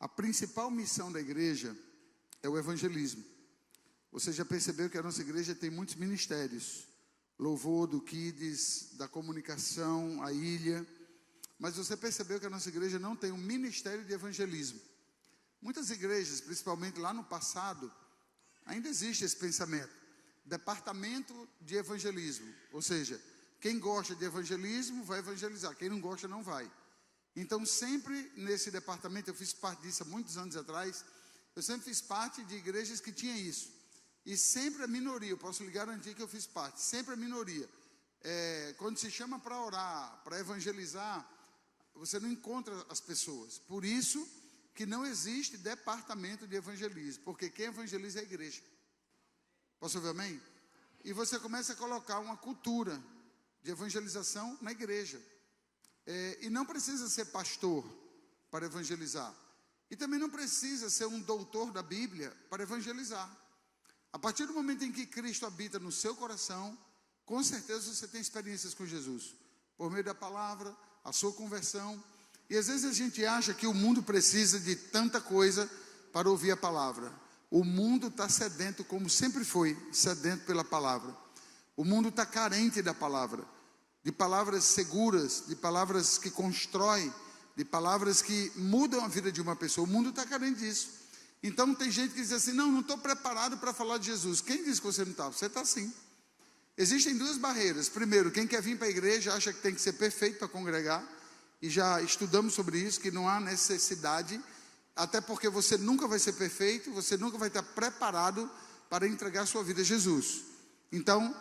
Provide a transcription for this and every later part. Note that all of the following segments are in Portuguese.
A principal missão da igreja é o evangelismo. Você já percebeu que a nossa igreja tem muitos ministérios. Louvor, do Kids, da comunicação, a ilha. Mas você percebeu que a nossa igreja não tem um ministério de evangelismo. Muitas igrejas, principalmente lá no passado, ainda existe esse pensamento. Departamento de evangelismo. Ou seja, quem gosta de evangelismo vai evangelizar. Quem não gosta não vai. Então sempre nesse departamento, eu fiz parte disso há muitos anos atrás. Eu sempre fiz parte de igrejas que tinha isso. E sempre a minoria, eu posso lhe garantir que eu fiz parte. Sempre a minoria. Quando se chama para orar, para evangelizar, você não encontra as pessoas. Por isso que não existe departamento de evangelismo, porque quem evangeliza é a igreja. Posso ouvir amém? E você começa a colocar uma cultura de evangelização na igreja. E não precisa ser pastor para evangelizar. E também não precisa ser um doutor da Bíblia para evangelizar. A partir do momento em que Cristo habita no seu coração, com certeza você tem experiências com Jesus. Por meio da palavra, a sua conversão. E às vezes a gente acha que o mundo precisa de tanta coisa para ouvir a palavra. O mundo está sedento, como sempre foi, sedento pela palavra. O mundo está carente da palavra. De palavras seguras, de palavras que constroem, de palavras que mudam a vida de uma pessoa. O mundo está carente disso. Então tem gente que diz assim, não estou preparado para falar de Jesus. Quem disse que você não está? Você está sim. Existem duas barreiras. Primeiro, quem quer vir para a igreja acha que tem que ser perfeito para congregar. E já estudamos sobre isso, que não há necessidade, até porque você nunca vai ser perfeito, você nunca vai estar preparado para entregar sua vida a Jesus. Então,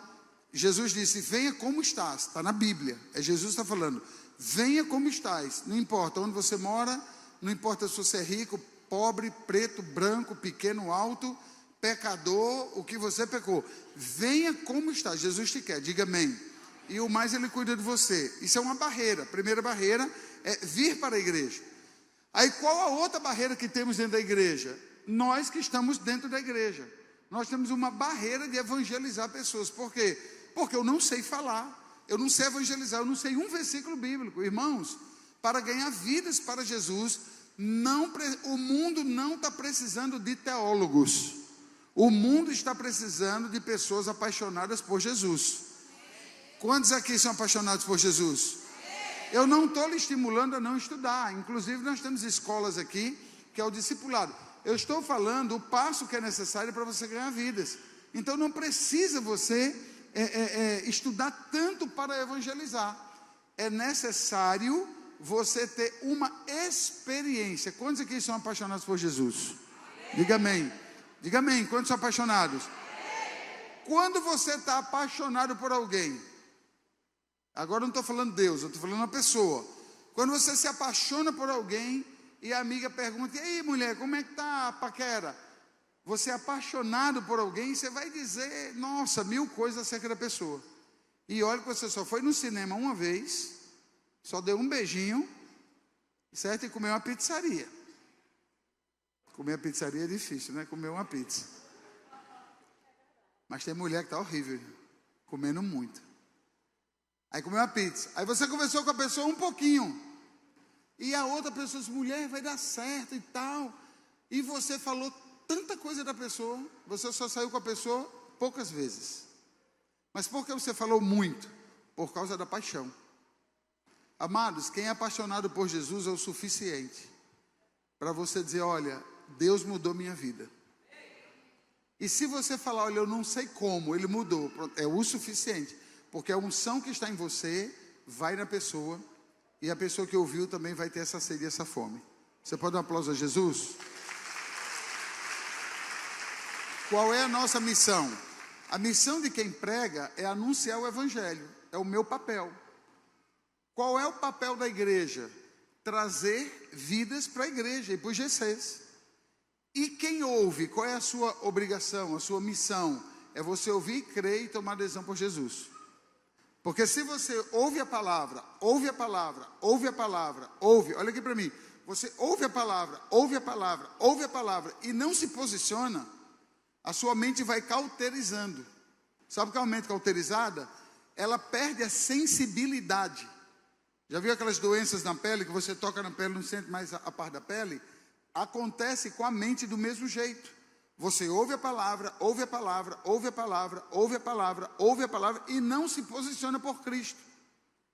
Jesus disse, venha como estás, está na Bíblia, Jesus que está falando, venha como estás, não importa onde você mora, não importa se você é rico, pobre, preto, branco, pequeno, alto, pecador, o que você pecou, venha como estás, Jesus te quer, diga amém. E o mais ele cuida de você. Isso é uma barreira. A primeira barreira é vir para a igreja. Aí qual a outra barreira que temos dentro da igreja? Nós que estamos dentro da igreja. Nós temos uma barreira de evangelizar pessoas. Por quê? Porque eu não sei falar. Eu não sei evangelizar. Eu não sei um versículo bíblico. Irmãos, para ganhar vidas para Jesus, o mundo não está precisando de teólogos. O mundo está precisando de pessoas apaixonadas por Jesus. Quantos aqui são apaixonados por Jesus? Eu não estou lhe estimulando a não estudar. Inclusive nós temos escolas aqui, que é o discipulado. Eu estou falando o passo que é necessário para você ganhar vidas. Então não precisa você estudar tanto para evangelizar. É necessário você ter uma experiência. Quantos aqui são apaixonados por Jesus? Diga amém. Diga amém. Quantos são apaixonados? Quando você está apaixonado por alguém, agora eu não estou falando Deus, eu estou falando uma pessoa. Quando você se apaixona por alguém e a amiga pergunta, e aí mulher, como é que está a paquera? Você é apaixonado por alguém, você vai dizer, nossa, 1000 coisas acerca da pessoa. E olha que você só foi no cinema uma vez, só deu um beijinho, certo? E comeu uma pizzaria. Comer a pizzaria é difícil, né? Comer uma pizza. Mas tem mulher que está horrível, comendo muito. Aí comeu uma pizza. Aí você conversou com a pessoa um pouquinho. E a outra pessoa disse, mulher, vai dar certo e tal. E você falou tanta coisa da pessoa. Você só saiu com a pessoa poucas vezes. Mas por que você falou muito? Por causa da paixão. Amados, quem é apaixonado por Jesus é o suficiente para você dizer, olha, Deus mudou minha vida. E se você falar, olha, eu não sei como, ele mudou, é o suficiente. Porque a unção que está em você vai na pessoa, e a pessoa que ouviu também vai ter essa sede e essa fome. Você pode dar um aplauso a Jesus? Qual é a nossa missão? A missão de quem prega é anunciar o evangelho, é o meu papel. Qual é o papel da igreja? Trazer vidas para a igreja e para os GCs. E quem ouve, qual é a sua obrigação, a sua missão? É você ouvir, crer e tomar decisão por Jesus. Porque se você ouve a palavra, ouve a palavra, ouve a palavra, ouve, olha aqui para mim, você ouve a palavra, ouve a palavra, ouve a palavra e não se posiciona, a sua mente vai cauterizando. Sabe o que é uma mente cauterizada? Ela perde a sensibilidade. Já viu aquelas doenças na pele, que você toca na pele e não sente mais a parte da pele? acontece com a mente do mesmo jeito. Você ouve a palavra, ouve a palavra, ouve a palavra, ouve a palavra, ouve a palavra e não se posiciona por Cristo.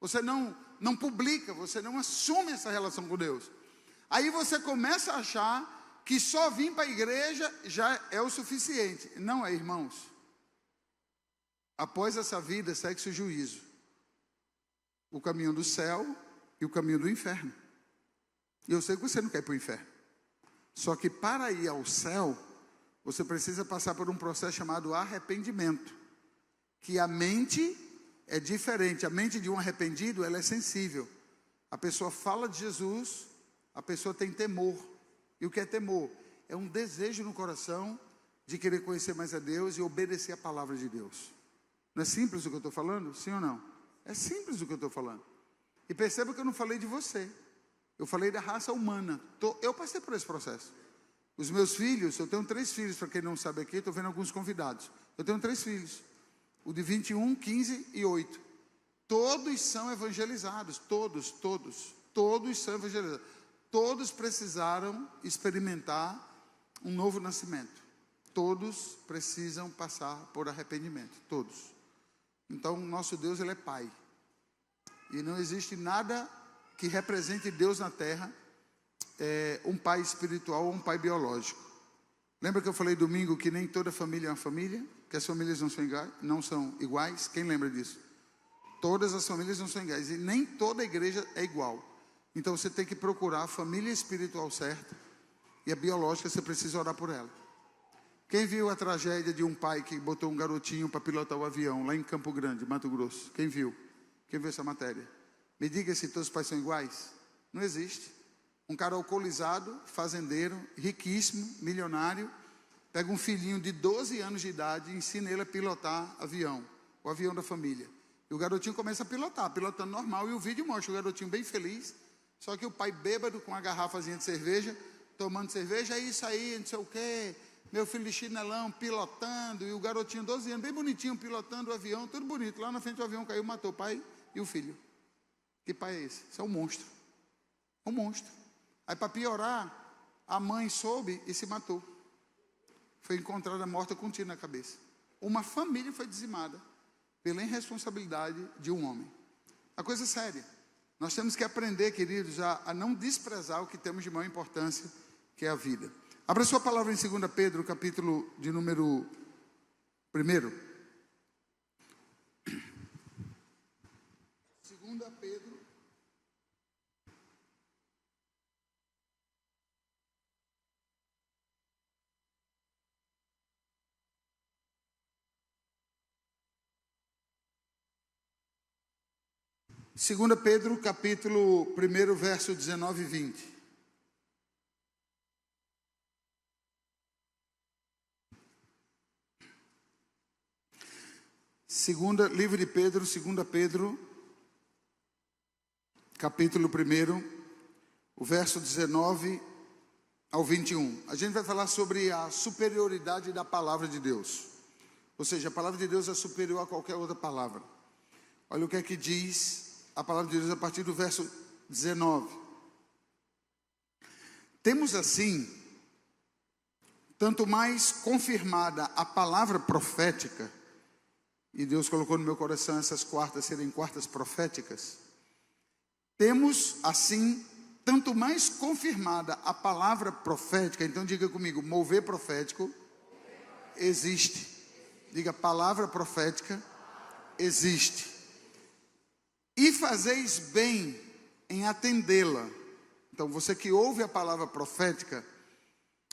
Você não publica, você não assume essa relação com Deus. Aí você começa a achar que só vir para a igreja já é o suficiente. Não é, irmãos. Após essa vida segue-se o juízo. O caminho do céu e o caminho do inferno. E eu sei que você não quer ir para o inferno. Só que para ir ao céu, você precisa passar por um processo chamado arrependimento. Que a mente é diferente. A mente de um arrependido, ela é sensível. A pessoa fala de Jesus, a pessoa tem temor. E o que é temor? É um desejo no coração de querer conhecer mais a Deus e obedecer a palavra de Deus. Não é simples o que eu estou falando? Sim ou não? É simples o que eu estou falando. E perceba que eu não falei de você. Eu falei da raça humana. Eu passei por esse processo. Os meus filhos, eu tenho 3 filhos, para quem não sabe aqui, estou vendo alguns convidados. Eu tenho 3 filhos. O de 21, 15 e 8. Todos são evangelizados. Todos são evangelizados. Todos precisaram experimentar um novo nascimento. Todos precisam passar por arrependimento. Todos. Então, nosso Deus, Ele é Pai. E não existe nada que represente Deus na terra, um pai espiritual ou um pai biológico. Lembra que eu falei domingo que nem toda família é uma família? Que as famílias não são iguais? Quem lembra disso? Todas as famílias não são iguais. E nem toda igreja é igual. Então você tem que procurar a família espiritual certa. E a biológica você precisa orar por ela. Quem viu a tragédia de um pai que botou um garotinho para pilotar o avião lá em Campo Grande, Mato Grosso? Quem viu? Quem viu essa matéria? Me diga se todos os pais são iguais. Não existe. Um cara alcoolizado, fazendeiro, riquíssimo, milionário, pega um filhinho de 12 anos de idade e ensina ele a pilotar avião, o avião da família. E o garotinho começa a pilotar, pilotando normal, e o vídeo mostra o garotinho bem feliz, só que o pai bêbado com uma garrafazinha de cerveja, tomando cerveja, é isso aí, não sei o quê, meu filho de chinelão pilotando, e o garotinho 12 anos, bem bonitinho, pilotando o avião, tudo bonito, lá na frente o avião caiu, matou o pai e o filho. Que pai é esse? Isso é um monstro. Um monstro. Aí para piorar, a mãe soube e se matou. Foi encontrada morta com um tiro na cabeça. Uma família foi dizimada pela irresponsabilidade de um homem. A coisa é séria. Nós temos que aprender, queridos, a não desprezar o que temos de maior importância, que é a vida. Abra sua palavra em 2 Pedro, capítulo de número 1. 2 Pedro. Segunda Pedro, capítulo 1, verso 19 e 20. Livro de Pedro, 2 Pedro, capítulo 1, o verso 19 ao 21. A gente vai falar sobre a superioridade da palavra de Deus. Ou seja, a palavra de Deus é superior a qualquer outra palavra. Olha o que é que diz a palavra de Deus a partir do verso 19. Temos assim, tanto mais confirmada a palavra profética, e Deus colocou no meu coração essas quartas serem quartas proféticas. Temos assim, tanto mais confirmada a palavra profética. Então diga comigo, mover profético existe. Diga, palavra profética existe. E fazeis bem em atendê-la. Então você que ouve a palavra profética,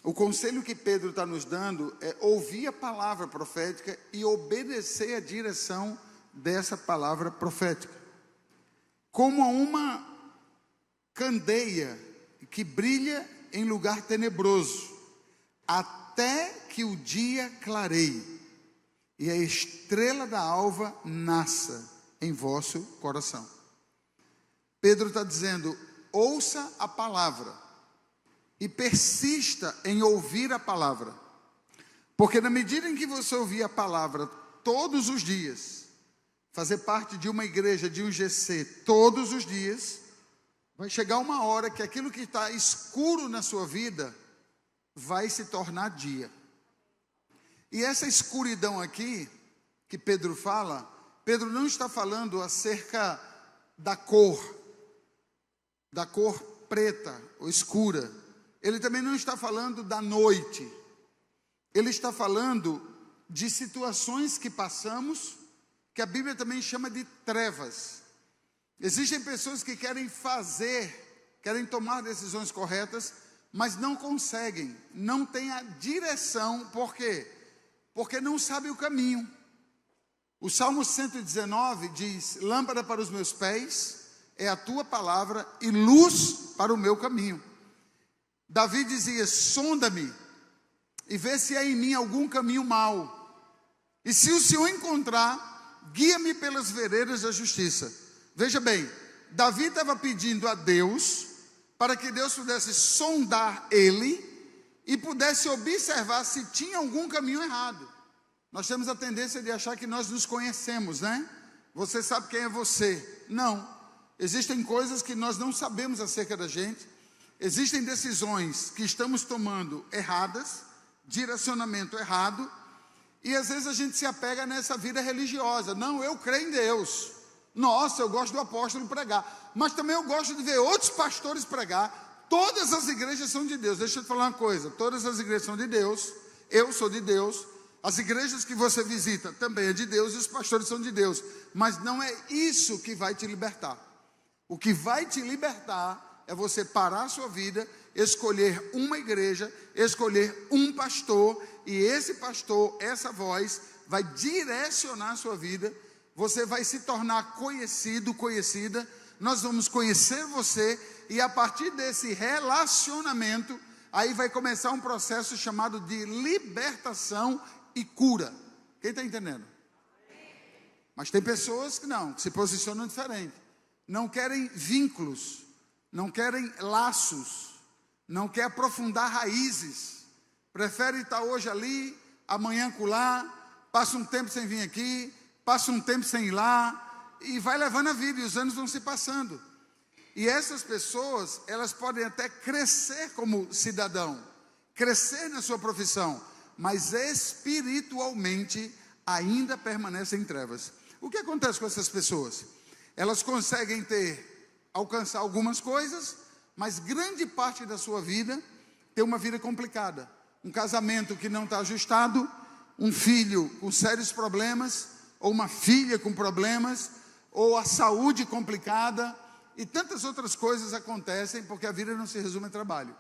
o conselho que Pedro está nos dando é ouvir a palavra profética e obedecer a direção dessa palavra profética. Como a uma candeia que brilha em lugar tenebroso, até que o dia clareie e a estrela da alva nasça em vosso coração. Pedro está dizendo, ouça a palavra e persista em ouvir a palavra, porque na medida em que você ouvir a palavra todos os dias, fazer parte de uma igreja, de um GC todos os dias, vai chegar uma hora que aquilo que está escuro na sua vida vai se tornar dia. E essa escuridão aqui, que Pedro fala, Pedro não está falando acerca da cor preta ou escura. Ele também não está falando da noite. Ele está falando de situações que passamos, que a Bíblia também chama de trevas. Existem pessoas que querem tomar decisões corretas, mas não conseguem, não têm a direção. Por quê? Porque não sabem o caminho. O Salmo 119 diz: lâmpada para os meus pés é a tua palavra e luz para o meu caminho. Davi dizia: sonda-me e vê se há em mim algum caminho mau, e se o Senhor encontrar, guia-me pelas veredas da justiça. Veja bem, Davi estava pedindo a Deus para que Deus pudesse sondar ele e pudesse observar se tinha algum caminho errado. Nós temos a tendência de achar que nós nos conhecemos, né? Você sabe quem é você. Não. Existem coisas que nós não sabemos acerca da gente. Existem decisões que estamos tomando erradas, direcionamento errado, e às vezes a gente se apega nessa vida religiosa. Não, eu creio em Deus. Nossa, eu gosto do apóstolo pregar, mas também eu gosto de ver outros pastores pregar. Todas as igrejas são de Deus. Deixa eu te falar uma coisa: todas as igrejas são de Deus, eu sou de Deus, as igrejas que você visita também é de Deus, e os pastores são de Deus. Mas não é isso que vai te libertar. O que vai te libertar é você parar a sua vida, escolher uma igreja, escolher um pastor, e esse pastor, essa voz, vai direcionar a sua vida. Você vai se tornar conhecido, conhecida. Nós vamos conhecer você, e a partir desse relacionamento, aí vai começar um processo chamado de libertação e cura. Quem está entendendo? Mas tem pessoas que não, que se posicionam diferente. Não querem vínculos, não querem laços, não quer aprofundar raízes. Prefere estar hoje ali, amanhã acolá, passa um tempo sem vir aqui, passa um tempo sem ir lá, e vai levando a vida, e os anos vão se passando. E essas pessoas, elas podem até crescer como cidadão, crescer na sua profissão, mas espiritualmente ainda permanecem em trevas. O que acontece com essas pessoas? Elas conseguem alcançar algumas coisas, mas grande parte da sua vida tem uma vida complicada. Um casamento que não está ajustado, um filho com sérios problemas, ou uma filha com problemas, ou a saúde complicada, e tantas outras coisas acontecem porque a vida não se resume a trabalho.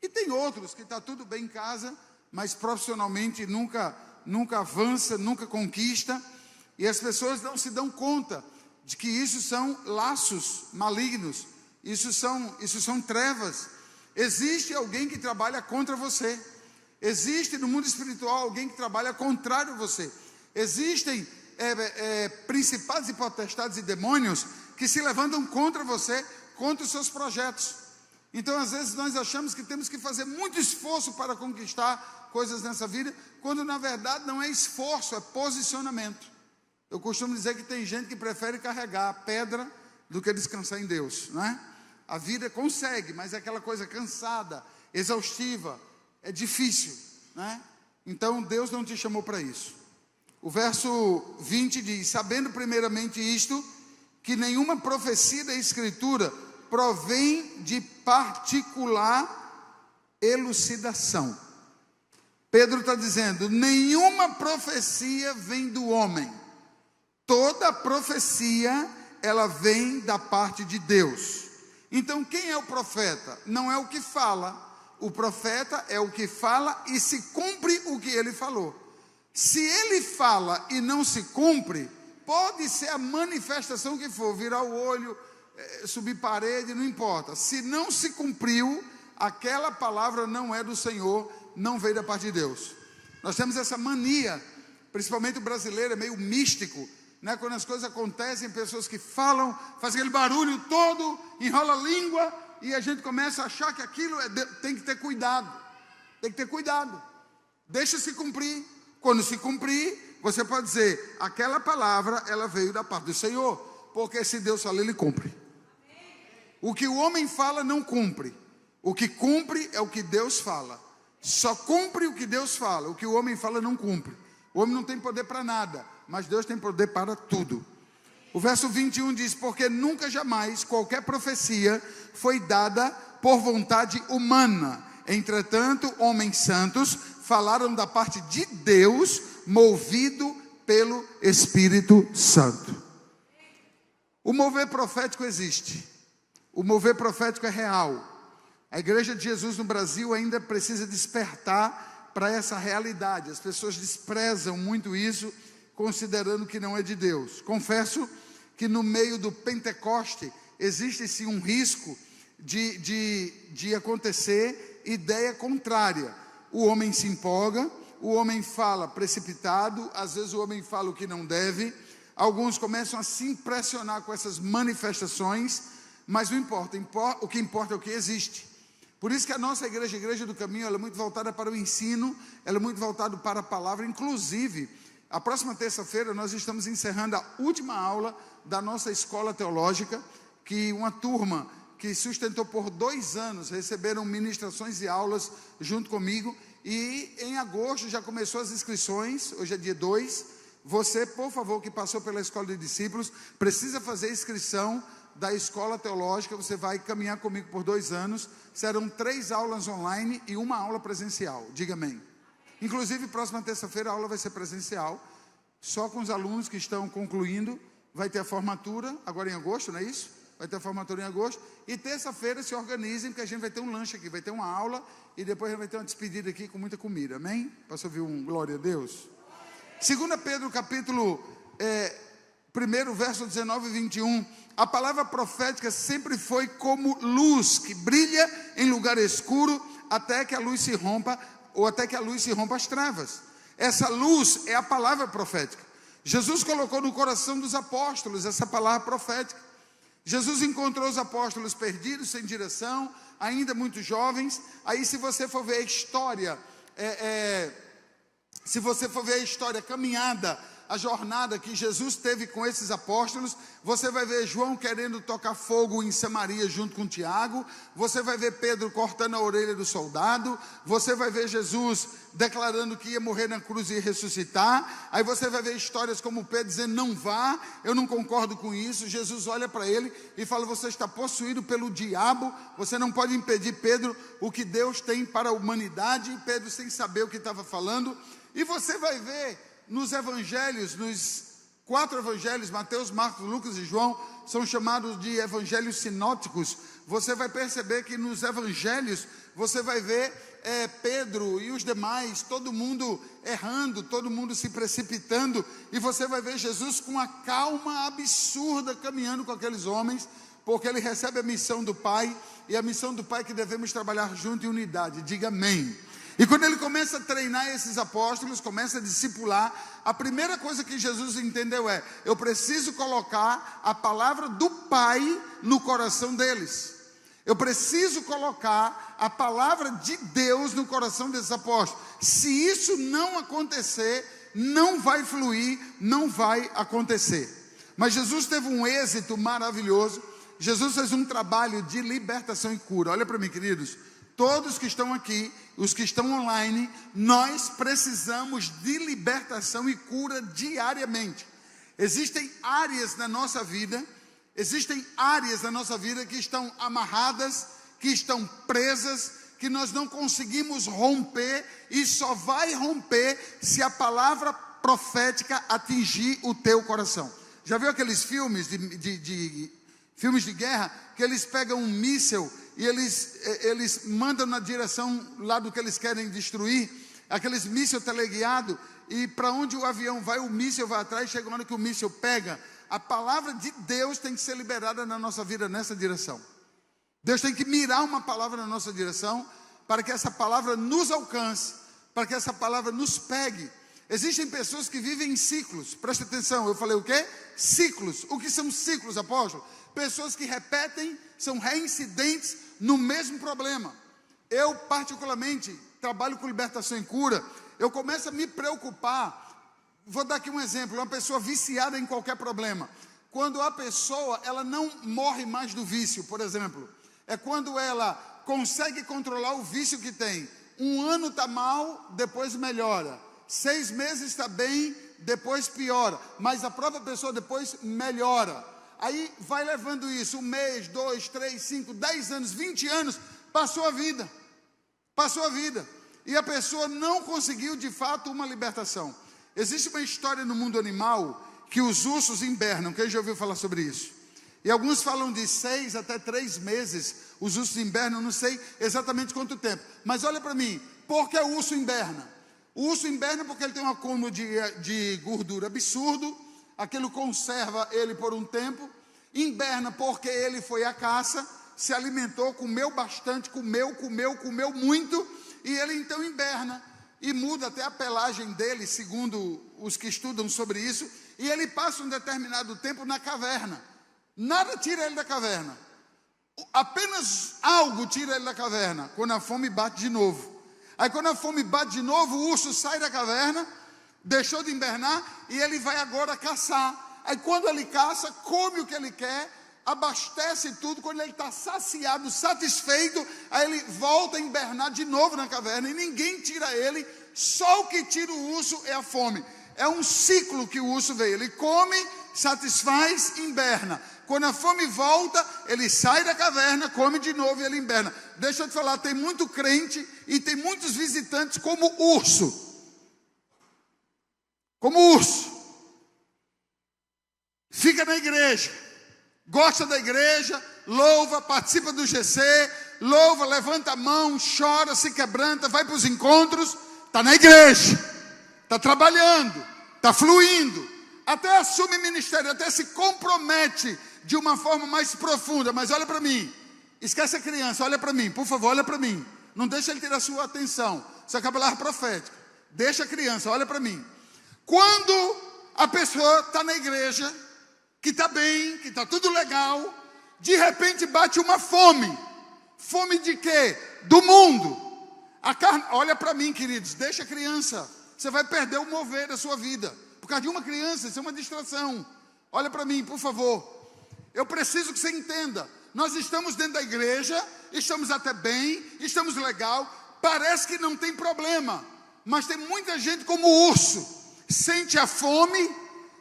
E tem outros que está tudo bem em casa, mas profissionalmente nunca avança, nunca conquista, e as pessoas não se dão conta de que isso são laços malignos, isso são trevas. Existe alguém que trabalha contra você, existe no mundo espiritual alguém que trabalha contrário a você, existem principados e potestades e demônios que se levantam contra você, contra os seus projetos. Então às vezes nós achamos que temos que fazer muito esforço para conquistar coisas nessa vida, quando na verdade não é esforço, é posicionamento. Eu costumo dizer que tem gente que prefere carregar a pedra do que descansar em Deus, não é? A vida consegue, mas é aquela coisa cansada, exaustiva, é difícil, né? Então Deus não te chamou para isso. O verso 20 diz: sabendo primeiramente isto, que nenhuma profecia da Escritura provém de particular elucidação. Pedro está dizendo: nenhuma profecia vem do homem. Toda profecia, ela vem da parte de Deus. Então quem é o profeta? Não é o que fala. O profeta é o que fala e se cumpre o que ele falou. Se ele fala e não se cumpre, pode ser a manifestação que for, virar o olho, subir parede, não importa. Se não se cumpriu, aquela palavra não é do Senhor, não veio da parte de Deus. Nós temos essa mania, principalmente o brasileiro, é meio místico, né? Quando as coisas acontecem, pessoas que falam, fazem aquele barulho todo, enrola a língua, e a gente começa a achar que aquilo tem que ter cuidado. Tem que ter cuidado. Deixa se cumprir. Quando se cumprir, você pode dizer: aquela palavra, ela veio da parte do Senhor, porque se Deus fala, Ele cumpre. O que o homem fala não cumpre. O que cumpre é o que Deus fala. Só cumpre o que Deus fala. O que o homem fala não cumpre. O homem não tem poder para nada, mas Deus tem poder para tudo. O verso 21 diz: porque nunca jamais qualquer profecia foi dada por vontade humana. Entretanto, homens santos falaram da parte de Deus, movido pelo Espírito Santo. O mover profético existe. O mover profético é real. A igreja de Jesus no Brasil ainda precisa despertar para essa realidade. As pessoas desprezam muito isso, considerando que não é de Deus. Confesso que no meio do Pentecoste existe sim um risco de acontecer ideia contrária. O homem se empolga, o homem fala precipitado, às vezes o homem fala o que não deve. Alguns começam a se impressionar com essas manifestações, mas não importa, o que importa é o que existe. Por isso que a nossa igreja, a Igreja do Caminho, ela é muito voltada para o ensino, ela é muito voltada para a palavra. Inclusive, a próxima terça-feira nós estamos encerrando a última aula da nossa escola teológica, que uma turma que sustentou por 2 anos, receberam ministrações e aulas junto comigo, e em agosto já começou as inscrições, hoje é dia 2, você, por favor, que passou pela escola de discípulos, precisa fazer inscrição da escola teológica. Você vai caminhar comigo por 2 anos, serão 3 aulas online e 1 aula presencial, diga amém. Inclusive, próxima terça-feira a aula vai ser presencial, só com os alunos que estão concluindo. Vai ter a formatura, agora em agosto, não é isso? Vai ter a formatura em agosto, e terça-feira se organizem, porque a gente vai ter um lanche aqui, vai ter uma aula, e depois a gente vai ter uma despedida aqui com muita comida, amém? Posso ouvir um glória a Deus? 2 Pedro, capítulo 1, verso 19 e 21, a palavra profética sempre foi como luz, que brilha em lugar escuro, até que a luz se rompa, ou até que a luz se rompa as trevas. Essa luz é a palavra profética. Jesus colocou no coração dos apóstolos essa palavra profética. Jesus encontrou os apóstolos perdidos, sem direção, ainda muito jovens. Aí, se você for ver a história, a caminhada, a jornada que Jesus teve com esses apóstolos, você vai ver João querendo tocar fogo em Samaria junto com Tiago, você vai ver Pedro cortando a orelha do soldado, você vai ver Jesus declarando que ia morrer na cruz e ressuscitar. Aí você vai ver histórias como Pedro dizendo: não vá, eu não concordo com isso. Jesus olha para ele e fala: você está possuído pelo diabo, você não pode impedir, Pedro, o que Deus tem para a humanidade. E Pedro, sem saber o que estava falando. E você vai ver nos evangelhos, nos 4 evangelhos, Mateus, Marcos, Lucas e João, são chamados de evangelhos sinóticos. Você vai perceber que nos evangelhos, você vai ver Pedro e os demais, todo mundo errando, todo mundo se precipitando, e você vai ver Jesus com uma calma absurda, caminhando com aqueles homens, porque ele recebe a missão do Pai, e a missão do Pai é que devemos trabalhar junto em unidade, diga amém. E quando ele começa a treinar esses apóstolos, começa a discipular, a primeira coisa que Jesus entendeu é: eu preciso colocar a palavra do Pai no coração deles. Eu preciso colocar a palavra de Deus no coração desses apóstolos. Se isso não acontecer, não vai fluir, não vai acontecer. Mas Jesus teve um êxito maravilhoso. Jesus fez um trabalho de libertação e cura. Olha para mim, queridos. Todos que estão aqui, os que estão online, nós precisamos de libertação e cura diariamente. Existem áreas na nossa vida que estão amarradas, que estão presas, que nós não conseguimos romper, e só vai romper se a palavra profética atingir o teu coração. Já viu aqueles filmes filmes de guerra, que eles pegam um míssil e eles mandam na direção lá do que eles querem destruir, aqueles míssil teleguiado, e para onde o avião vai, o míssil vai atrás, chega uma hora que o míssil pega. A palavra de Deus tem que ser liberada na nossa vida nessa direção. Deus tem que mirar uma palavra na nossa direção, para que essa palavra nos alcance, para que essa palavra nos pegue. Existem pessoas que vivem em ciclos, presta atenção, eu falei o quê? Ciclos. O que são ciclos, apóstolo? Pessoas que repetem, são reincidentes no mesmo problema. Eu particularmente trabalho com libertação e cura. Eu começo a me preocupar. Vou dar aqui um exemplo, uma pessoa viciada em qualquer problema. Quando a pessoa, ela não morre mais do vício, por exemplo, é quando ela consegue controlar o vício que tem. Um ano está mal, depois melhora. 6 meses está bem, depois piora. Mas a própria pessoa depois melhora. Aí vai levando isso, 1 mês, 2, 3, 5, 10 anos, 20 anos, passou a vida. Passou a vida. E a pessoa não conseguiu de fato uma libertação. Existe uma história no mundo animal que os ursos hibernam. Quem já ouviu falar sobre isso? E alguns falam de 6 até 3 meses. Os ursos hibernam, não sei exatamente quanto tempo. Mas olha para mim, por que o urso hiberna? O urso hiberna porque ele tem um acúmulo de gordura absurdo. Aquilo conserva ele por um tempo. Hiberna porque ele foi à caça, se alimentou, comeu bastante, comeu muito. E ele então hiberna. E muda até a pelagem dele, segundo os que estudam sobre isso. E ele passa um determinado tempo na caverna. Nada tira ele da caverna. Apenas algo tira ele da caverna. Quando a fome bate de novo. Aí quando a fome bate de novo, o urso sai da caverna, deixou de hibernar, e ele vai agora caçar. Aí quando ele caça, come o que ele quer, abastece tudo. Quando ele está saciado, satisfeito, aí ele volta a hibernar de novo na caverna. E ninguém tira ele. Só o que tira o urso é a fome. É um ciclo que o urso veio. Ele come, satisfaz, hiberna. Quando a fome volta, ele sai da caverna, come de novo e ele hiberna. Deixa eu te falar, tem muito crente e tem muitos visitantes como urso. Como urso. Fica na igreja. Gosta da igreja, louva, participa do GC, louva, levanta a mão, chora, se quebranta, vai para os encontros, está na igreja, está trabalhando, está fluindo, até assume ministério, até se compromete de uma forma mais profunda. Mas olha para mim, esquece a criança, olha para mim, por favor, olha para mim. Não deixa ele ter a sua atenção, sua palavra profética. Deixa a criança, olha para mim. Quando a pessoa está na igreja, que está bem, que está tudo legal, de repente bate uma fome. Fome de quê? Do mundo. A carne, olha para mim, queridos, deixa a criança. Você vai perder o mover da sua vida. Por causa de uma criança, isso é uma distração. Olha para mim, por favor. Eu preciso que você entenda. Nós estamos dentro da igreja, estamos até bem, estamos legal. Parece que não tem problema. Mas tem muita gente como urso. Sente a fome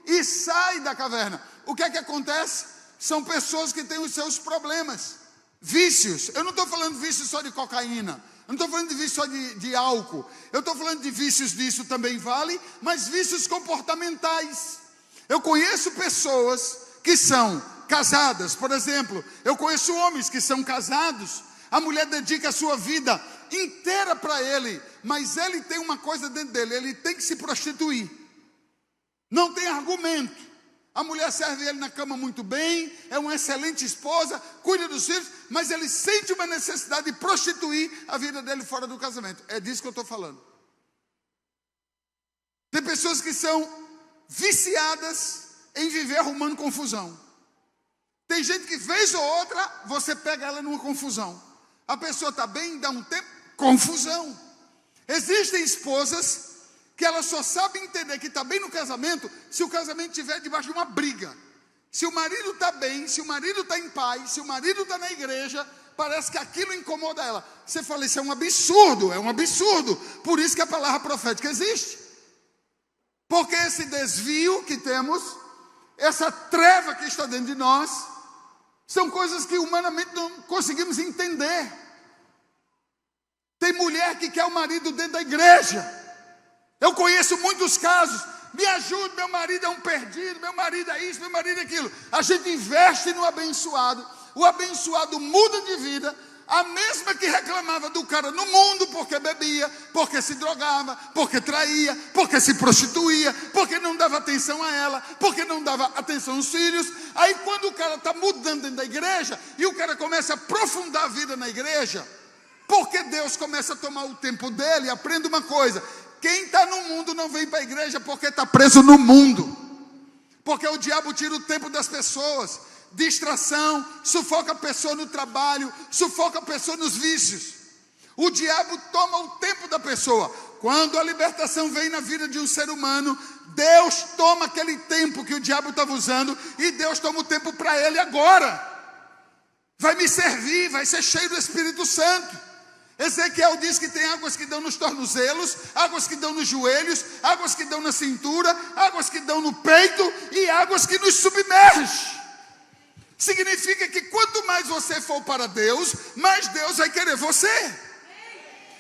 e sai da caverna. O que é que acontece? São pessoas que têm os seus problemas, vícios. Eu não estou falando de vícios só de cocaína, eu não estou falando de vícios só de álcool, eu estou falando de vícios disso também vale, mas vícios comportamentais. Eu conheço pessoas que são casadas, por exemplo, eu conheço homens que são casados, a mulher dedica a sua vida inteira para ele, mas ele tem uma coisa dentro dele, ele tem que se prostituir, não tem argumento. A mulher serve ele na cama muito bem, é uma excelente esposa, cuida dos filhos, mas ele sente uma necessidade de prostituir a vida dele fora do casamento. É disso que eu estou falando. Tem pessoas que são viciadas em viver arrumando confusão. Tem gente que, vez ou outra, você pega ela numa confusão. A pessoa está bem, dá um tempo, confusão. Existem esposas que ela só sabe entender que está bem no casamento se o casamento estiver debaixo de uma briga. Se o marido está bem, se o marido está em paz, se o marido está na igreja, parece que aquilo incomoda ela. Você fala, isso é um absurdo, é um absurdo. Por isso que a palavra profética existe. Porque esse desvio que temos, essa treva que está dentro de nós, são coisas que humanamente não conseguimos entender. Tem mulher que quer o marido dentro da igreja. Eu conheço muitos casos. Me ajude, meu marido é um perdido, meu marido é isso, meu marido é aquilo. A gente investe no abençoado. O abençoado muda de vida. A mesma que reclamava do cara no mundo porque bebia, porque se drogava, porque traía, porque se prostituía, porque não dava atenção a ela, porque não dava atenção aos filhos. Aí quando o cara está mudando dentro da igreja e o cara começa a aprofundar a vida na igreja, porque Deus começa a tomar o tempo dele. Aprenda uma coisa: quem está no mundo não vem para a igreja porque está preso no mundo. Porque o diabo tira o tempo das pessoas. Distração, sufoca a pessoa no trabalho, sufoca a pessoa nos vícios. O diabo toma o tempo da pessoa. Quando a libertação vem na vida de um ser humano, Deus toma aquele tempo que o diabo estava usando e Deus toma o tempo para ele agora. Vai me servir, vai ser cheio do Espírito Santo. Ezequiel diz que tem águas que dão nos tornozelos, águas que dão nos joelhos, águas que dão na cintura, águas que dão no peito e águas que nos submergem. Significa que quanto mais você for para Deus, mais Deus vai querer você.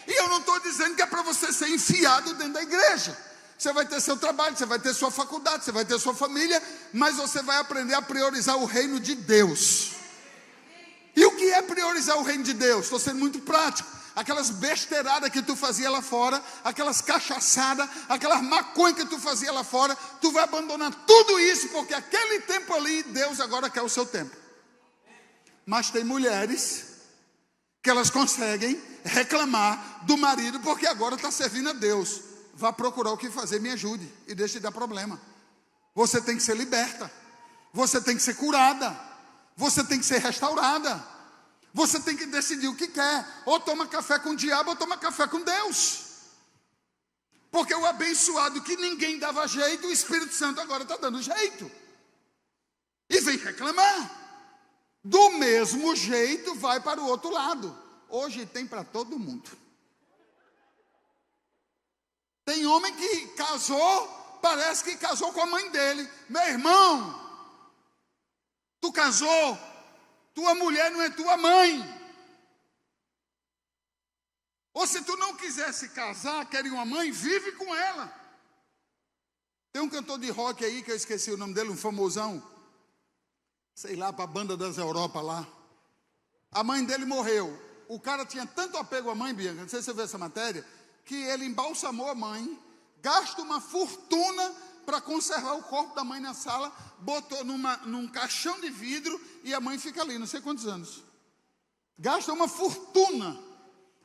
E eu não estou dizendo que é para você ser enfiado dentro da igreja. Você vai ter seu trabalho, você vai ter sua faculdade, você vai ter sua família, mas você vai aprender a priorizar o reino de Deus. E o que é priorizar o reino de Deus? Estou sendo muito prático. Aquelas besteiradas que tu fazia lá fora, aquelas cachaçadas, aquelas maconha que tu fazia lá fora, tu vai abandonar tudo isso, porque aquele tempo ali, Deus agora quer o seu tempo. Mas tem mulheres que elas conseguem reclamar do marido, porque agora está servindo a Deus. Vá procurar o que fazer, me ajude, e deixe de dar problema. Você tem que ser liberta, você tem que ser curada, você tem que ser restaurada. Você tem que decidir o que quer. Ou toma café com o diabo, ou toma café com Deus. Porque o abençoado que ninguém dava jeito, o Espírito Santo agora está dando jeito. E vem reclamar. Do mesmo jeito, vai para o outro lado. Hoje tem para todo mundo. Tem homem que casou, parece que casou com a mãe dele. Meu irmão, tu casou, tua mulher não é tua mãe. Ou se tu não quiser se casar, quer uma mãe, vive com ela. Tem um cantor de rock aí, que eu esqueci o nome dele, um famosão. Sei lá, para a banda das Europa lá. A mãe dele morreu. O cara tinha tanto apego à mãe, Bianca, não sei se você viu essa matéria, que ele embalsamou a mãe, gasta uma fortuna para conservar o corpo da mãe na sala, botou num caixão de vidro e a mãe fica ali, não sei quantos anos. Gasta uma fortuna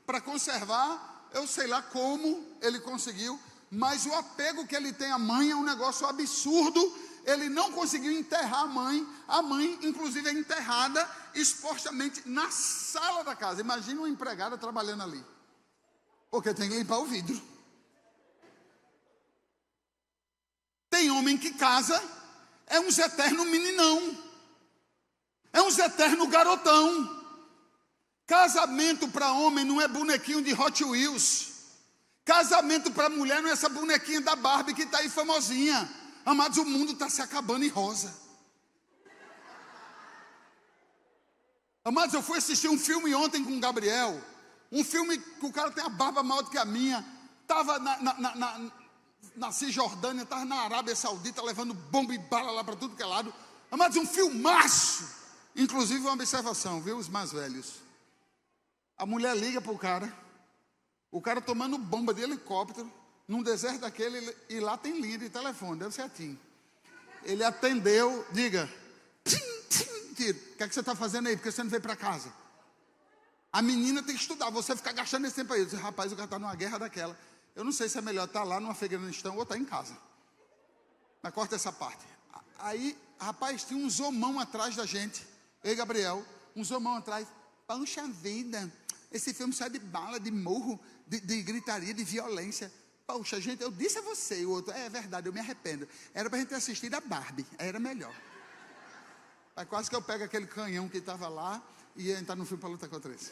para conservar, eu sei lá como ele conseguiu, mas o apego que ele tem à mãe é um negócio absurdo. Ele não conseguiu enterrar a mãe inclusive é enterrada expostamente na sala da casa. Imagina uma empregada trabalhando ali, porque tem que limpar o vidro. Tem homem que casa, é uns eterno meninão, é uns eterno garotão. Casamento para homem não é bonequinho de Hot Wheels. Casamento para mulher não é essa bonequinha da Barbie que está aí famosinha. Amados, o mundo está se acabando em rosa. Amados, eu fui assistir um filme ontem com o Gabriel. Um filme que o cara tem a barba maior do que a minha. Estava na Cisjordânia, estava na Arábia Saudita, levando bomba e bala lá para tudo que é lado. Amados, um filmaço. Inclusive uma observação, viu, os mais velhos. A mulher liga para o cara tomando bomba de helicóptero, num deserto daquele, e lá tem linha de telefone, deu certinho. Ele atendeu, diga, tiro. O que é que você está fazendo aí? Porque você não veio para casa. A menina tem que estudar, você fica gastando esse tempo aí. Eu disse, rapaz, o cara está numa guerra daquela. Eu não sei se é melhor estar lá no Afeganistão ou estar em casa. Mas corta essa parte. Aí, rapaz, tinha um zomão atrás da gente. Ei, Gabriel, um zomão atrás. Poxa vida, esse filme sai de bala, de morro, de gritaria, de violência. Poxa, gente, eu disse a você. E o outro, é verdade, eu me arrependo. Era para a gente ter assistido a Barbie, aí era melhor. Aí quase que eu pego aquele canhão que estava lá e ia entrar no filme para lutar contra isso.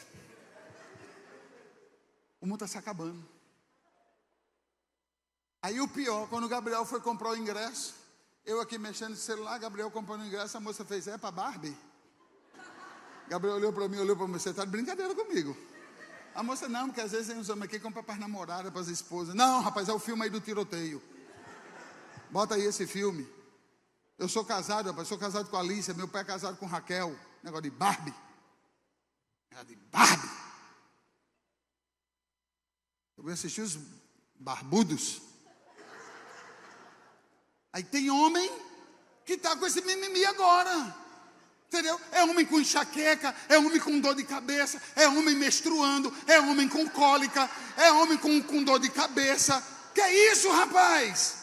O mundo está se acabando. Aí o pior, quando o Gabriel foi comprar o ingresso, eu aqui mexendo no celular, Gabriel comprando o ingresso, a moça fez, é para Barbie? Gabriel olhou para mim, você está de brincadeira comigo. A moça, não, porque às vezes tem uns homens aqui que compram para as namoradas, para as esposas. Não, rapaz, é o filme aí do tiroteio. Bota aí esse filme. Eu sou casado, rapaz, sou casado com a Alicia, meu pai é casado com Raquel. Negócio de Barbie. Negócio de Barbie. Eu vou assistir os barbudos. Aí tem homem que está com esse mimimi agora. Entendeu? É homem com enxaqueca, é homem com dor de cabeça, é homem menstruando, é homem com cólica, é homem com dor de cabeça. Que é isso, rapaz?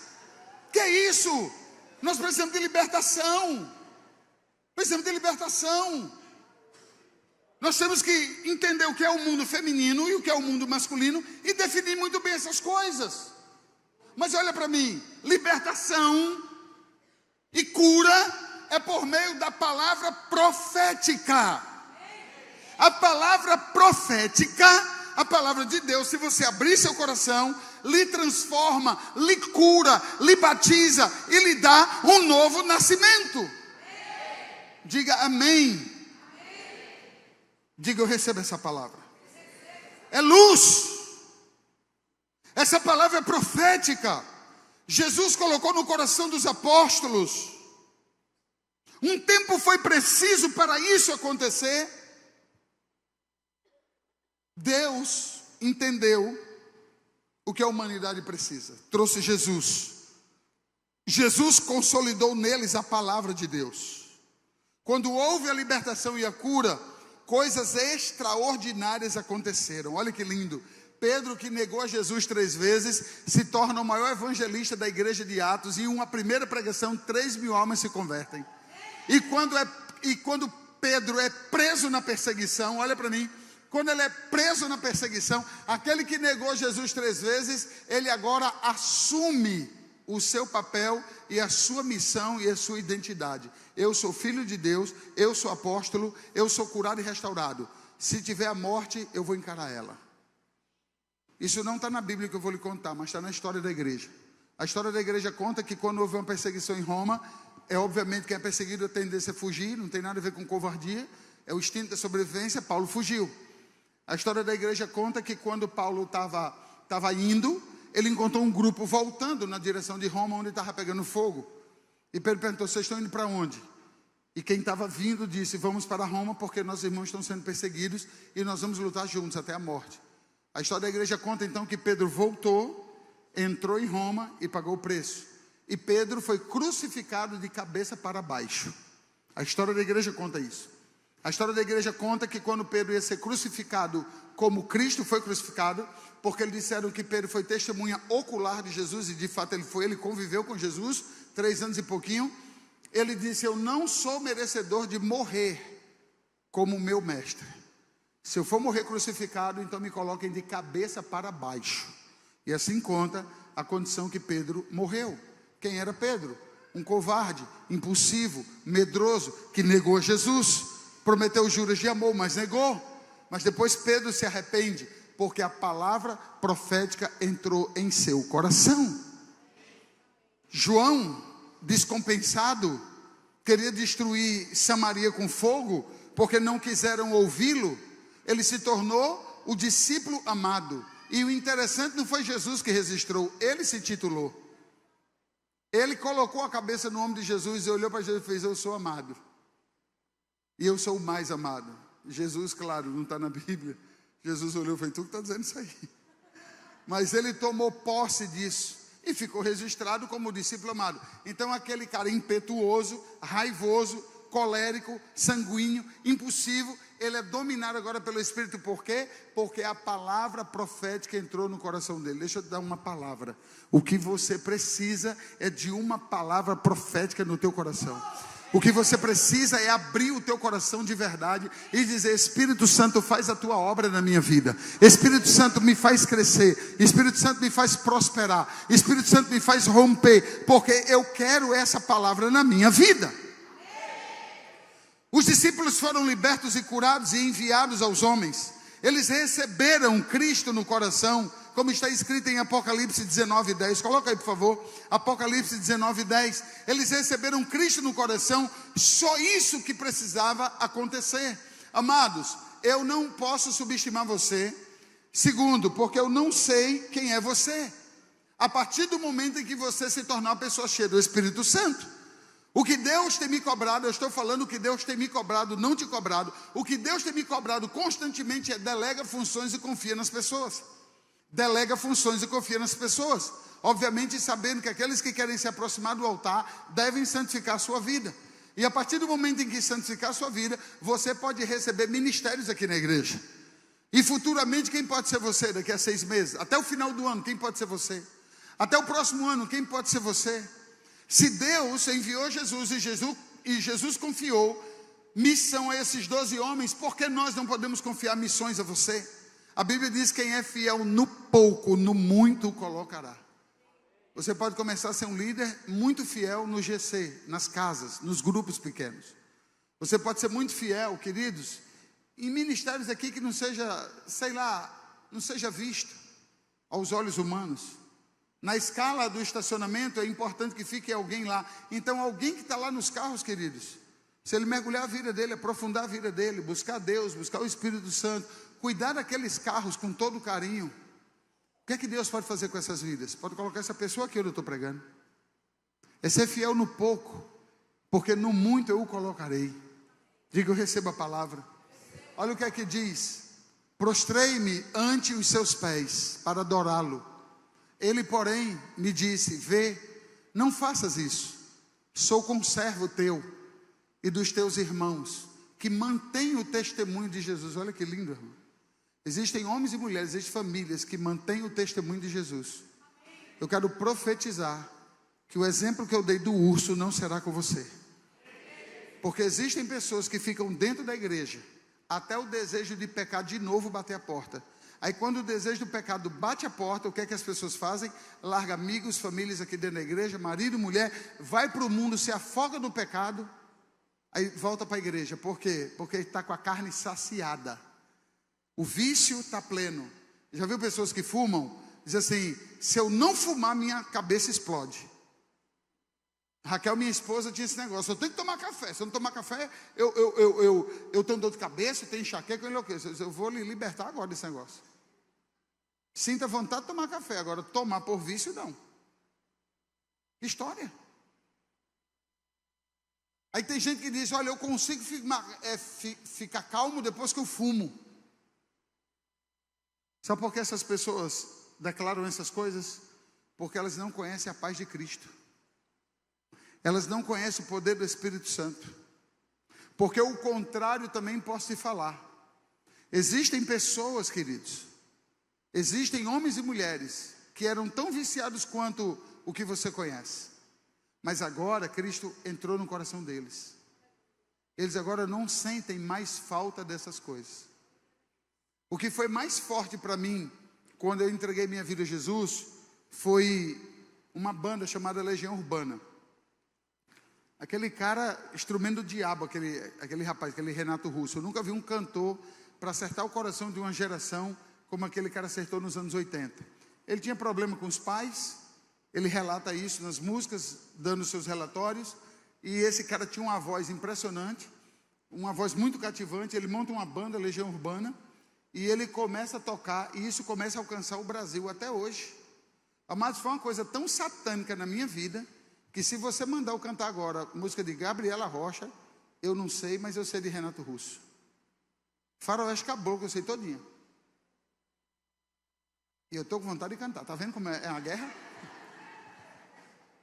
Que é isso? Nós precisamos de libertação. Precisamos de libertação. Nós temos que entender o que é o mundo feminino e o que é o mundo masculino e definir muito bem essas coisas. Mas olha para mim, libertação e cura é por meio da palavra profética. A palavra profética, A palavra de Deus, se você abrir seu coração, lhe transforma, lhe cura, lhe batiza e lhe dá um novo nascimento. Diga amém. Diga, eu recebo essa palavra. É luz. Essa palavra é profética. Jesus colocou no coração dos apóstolos. Um tempo foi preciso para isso acontecer. Deus entendeu o que a humanidade precisa. Trouxe Jesus. Jesus consolidou neles a palavra de Deus. Quando houve a libertação e a cura, coisas extraordinárias aconteceram. Olha que lindo. Pedro, que negou a Jesus 3 vezes, se torna o maior evangelista da igreja de Atos. E em uma primeira pregação, 3.000 almas se convertem. E quando Pedro é preso na perseguição, olha para mim, quando ele é preso na perseguição, aquele que negou Jesus 3 vezes, ele agora assume o seu papel e a sua missão e a sua identidade. Eu sou filho de Deus, eu sou apóstolo, eu sou curado e restaurado. Se tiver a morte, eu vou encarar ela. Isso não está na Bíblia que eu vou lhe contar, mas está na história da igreja. A história da igreja conta que quando houve uma perseguição em Roma, é obviamente que quem é perseguido a tendência a fugir, não tem nada a ver com covardia, é o instinto da sobrevivência. Paulo fugiu. A história da igreja conta que quando Paulo estava indo, ele encontrou um grupo voltando na direção de Roma, onde estava pegando fogo. E Pedro perguntou, vocês estão indo para onde? E quem estava vindo disse, vamos para Roma, porque nossos irmãos estão sendo perseguidos e nós vamos lutar juntos até a morte. A história da igreja conta então que Pedro voltou, entrou em Roma e pagou o preço. E Pedro foi crucificado de cabeça para baixo. A história da igreja conta isso. A história da igreja conta que quando Pedro ia ser crucificado, como Cristo foi crucificado, porque eles disseram que Pedro foi testemunha ocular de Jesus, e de fato ele conviveu com Jesus, 3 anos e pouquinho. Ele disse, eu não sou merecedor de morrer como o meu mestre. Se eu for morrer crucificado, então me coloquem de cabeça para baixo. E assim conta a condição que Pedro morreu. Quem era Pedro? Um covarde, impulsivo, medroso, que negou Jesus. Prometeu juras de amor, mas negou. Mas depois Pedro se arrepende, porque a palavra profética entrou em seu coração. João, descompensado, queria destruir Samaria com fogo, porque não quiseram ouvi-lo. Ele se tornou o discípulo amado. E o interessante não foi Jesus que registrou, ele se titulou. Ele colocou a cabeça no ombro de Jesus e olhou para Jesus e fez, eu sou amado. E eu sou o mais amado. Jesus, claro, não está na Bíblia. Jesus olhou e falou, tu que está dizendo isso aí. Mas ele tomou posse disso e ficou registrado como discípulo amado. Então aquele cara impetuoso, raivoso, colérico, sanguíneo, impulsivo, ele é dominado agora pelo Espírito. Por quê? Porque a palavra profética entrou no coração dele. Deixa eu te dar uma palavra. O que você precisa é de uma palavra profética no teu coração. O que você precisa é abrir o teu coração de verdade e dizer, Espírito Santo, faz a tua obra na minha vida. Espírito Santo, me faz crescer. Espírito Santo, me faz prosperar. Espírito Santo, me faz romper, porque eu quero essa palavra na minha vida. Os discípulos foram libertos e curados e enviados aos homens. Eles receberam Cristo no coração, como está escrito em Apocalipse 19:10. Coloca aí, por favor. Apocalipse 19:10. Eles receberam Cristo no coração. Só isso que precisava acontecer. Amados, eu não posso subestimar você. Segundo, porque eu não sei quem é você. A partir do momento em que você se tornar uma pessoa cheia do Espírito Santo. O que Deus tem me cobrado, eu estou falando o que Deus tem me cobrado, não te cobrado. O que Deus tem me cobrado constantemente é delega funções e confia nas pessoas. Delega funções e confia nas pessoas. Obviamente sabendo que aqueles que querem se aproximar do altar devem santificar a sua vida. E a partir do momento em que santificar a sua vida, você pode receber ministérios aqui na igreja. E futuramente quem pode ser você daqui a 6 meses? Até o final do ano, quem pode ser você? Até o próximo ano, quem pode ser você? Se Deus enviou Jesus e Jesus confiou missão a esses 12 homens, por que nós não podemos confiar missões a você? A Bíblia diz que quem é fiel no pouco, no muito o colocará. Você pode começar a ser um líder muito fiel no GC, nas casas, nos grupos pequenos. Você pode ser muito fiel, queridos, em ministérios aqui que não seja, sei lá, não seja visto aos olhos humanos. Na escala do estacionamento é importante que fique alguém lá. Então alguém que está lá nos carros, queridos, se ele mergulhar a vida dele, aprofundar a vida dele, buscar Deus, buscar o Espírito Santo, cuidar daqueles carros com todo carinho, o que é que Deus pode fazer com essas vidas? Pode colocar essa pessoa aqui onde eu estou pregando. É ser fiel no pouco, porque no muito eu o colocarei. Diga, eu recebo a palavra. Olha o que é que diz: prostrei-me ante os seus pés para adorá-lo. Ele, porém, me disse: vê, não faças isso. Sou conservo teu e dos teus irmãos, que mantêm o testemunho de Jesus. Olha que lindo, irmão. Existem homens e mulheres, existem famílias que mantêm o testemunho de Jesus. Eu quero profetizar que o exemplo que eu dei do urso não será com você. Porque existem pessoas que ficam dentro da igreja até o desejo de pecar de novo bater a porta. Aí quando o desejo do pecado bate a porta, o que é que as pessoas fazem? Larga amigos, famílias aqui dentro da igreja, marido, mulher, vai para o mundo, se afoga no pecado, aí volta para a igreja. Por quê? Porque está com a carne saciada. O vício está pleno. Já viu pessoas que fumam? Diz assim: se eu não fumar, minha cabeça explode. Raquel, minha esposa, tinha esse negócio: eu tenho que tomar café. Se eu não tomar café, eu tenho dor de cabeça, eu tenho enxaqueca, eu enlouqueço. Eu vou lhe libertar agora desse negócio. Sinta vontade de tomar café, agora tomar por vício, não. Que história. Aí tem gente que diz: olha, eu consigo ficar calmo depois que eu fumo. Sabe por que essas pessoas declaram essas coisas? Porque elas não conhecem a paz de Cristo. Elas não conhecem o poder do Espírito Santo. Porque o contrário também posso te falar. Existem pessoas, queridos, existem homens e mulheres que eram tão viciados quanto o que você conhece, mas agora Cristo entrou no coração deles. Eles agora não sentem mais falta dessas coisas. O que foi mais forte para mim quando eu entreguei minha vida a Jesus foi uma banda chamada Legião Urbana. Aquele cara, instrumento do diabo, aquele rapaz, aquele Renato Russo. Eu nunca vi um cantor para acertar o coração de uma geração como aquele cara acertou nos anos 80. Ele tinha problema com os pais, ele relata isso nas músicas, dando seus relatórios. E esse cara tinha uma voz impressionante, uma voz muito cativante. Ele monta uma banda, Legião Urbana, e ele começa a tocar, e isso começa a alcançar o Brasil até hoje. Amados, foi uma coisa tão satânica na minha vida, que se você mandar eu cantar agora música de Gabriela Rocha, eu não sei, mas eu sei de Renato Russo. Faroeste Caboclo, eu sei todinha. E eu estou com vontade de cantar. Tá vendo como é uma guerra?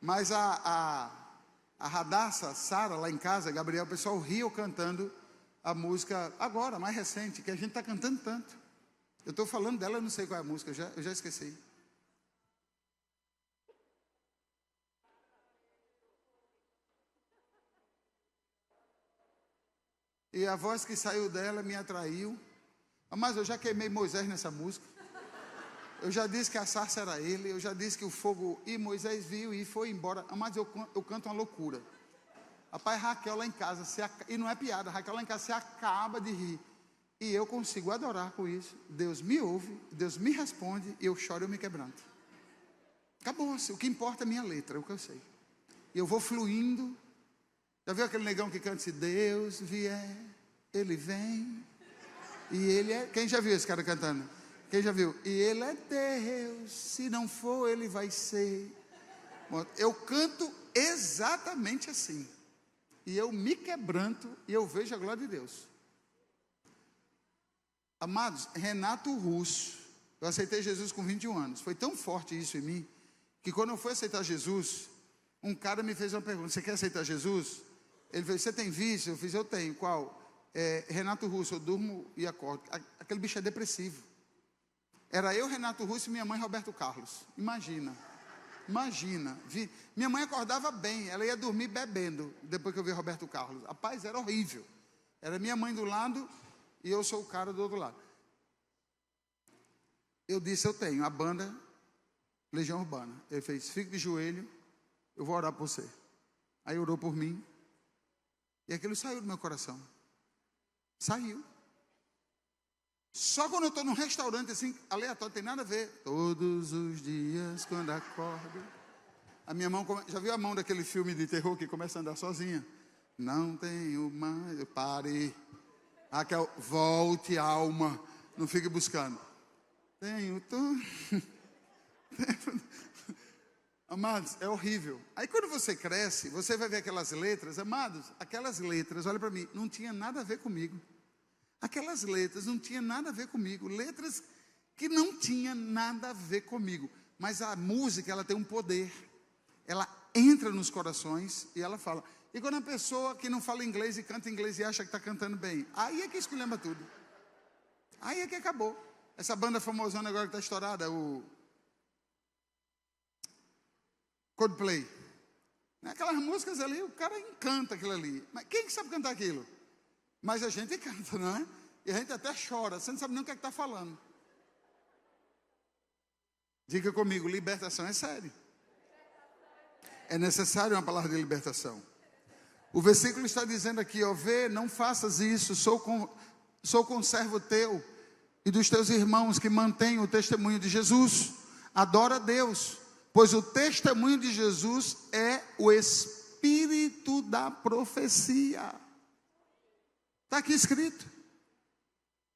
Mas a Radassa, Sara, lá em casa, Gabriel, o pessoal ria eu cantando a música agora, mais recente, que a gente está cantando tanto. Eu estou falando dela, eu não sei qual é a música, eu já esqueci. E a voz que saiu dela me atraiu. Mas eu já queimei Moisés nessa música. Eu já disse que a sarça era ele. Eu já disse que o fogo... E Moisés viu e foi embora. Mas eu canto uma loucura. Rapaz, Raquel lá em casa... E não é piada. Raquel lá em casa se acaba de rir. E eu consigo adorar com isso. Deus me ouve. Deus me responde. E eu choro e eu me quebranto. Acabou-se. O que importa é a minha letra. É o que eu sei. E eu vou fluindo. Já viu aquele negão que canta: se Deus vier, Ele vem, e Ele é... Quem já viu esse cara cantando? Quem já viu? E Ele é Deus, se não for, Ele vai ser. Bom, eu canto exatamente assim, e eu me quebranto, e eu vejo a glória de Deus. Amados, Renato Russo, eu aceitei Jesus com 21 anos, foi tão forte isso em mim, que quando eu fui aceitar Jesus, um cara me fez uma pergunta: você quer aceitar Jesus? Ele fez: você tem vício? Eu fiz: eu tenho. Qual? Renato Russo, eu durmo e acordo. Aquele bicho é depressivo. Era eu, Renato Russo, e minha mãe, Roberto Carlos. Imagina. Minha mãe acordava bem, ela ia dormir bebendo, depois que eu vi Roberto Carlos. Rapaz, era horrível. Era minha mãe do lado, e eu sou o cara do outro lado. Eu disse: eu tenho a banda Legião Urbana. Ele fez: fique de joelho, eu vou orar por você. Aí orou por mim, e aquilo saiu do meu coração. Saiu. Só quando eu estou num restaurante assim, aleatório, tem nada a ver. Todos os dias quando acordo. A minha mão, já viu a mão daquele filme de terror que começa a andar sozinha? Não tenho mais, pare. Aquela, volte alma, não fique buscando. Tenho, Amados, é horrível. Aí quando você cresce, você vai ver aquelas letras, amados, aquelas letras, olha para mim, não tinha nada a ver comigo. Aquelas letras não tinha nada a ver comigo, letras que não tinha nada a ver comigo. Mas a música, ela tem um poder. Ela entra nos corações e ela fala. E quando a pessoa que não fala inglês e canta inglês e acha que está cantando bem, aí é que esculhamba tudo. Aí é que acabou. Essa banda famosona agora que está estourada, o Coldplay. Aquelas músicas ali, o cara encanta aquilo ali. Mas quem que sabe cantar aquilo? Mas a gente canta, não é? E a gente até chora, você não sabe nem o que é que está falando. Diga comigo, libertação é sério. É necessário uma palavra de libertação. O versículo está dizendo aqui, ó, vê, não faças isso, sou conservo teu e dos teus irmãos que mantêm o testemunho de Jesus. Adora a Deus, pois o testemunho de Jesus é o espírito da profecia. Está aqui escrito.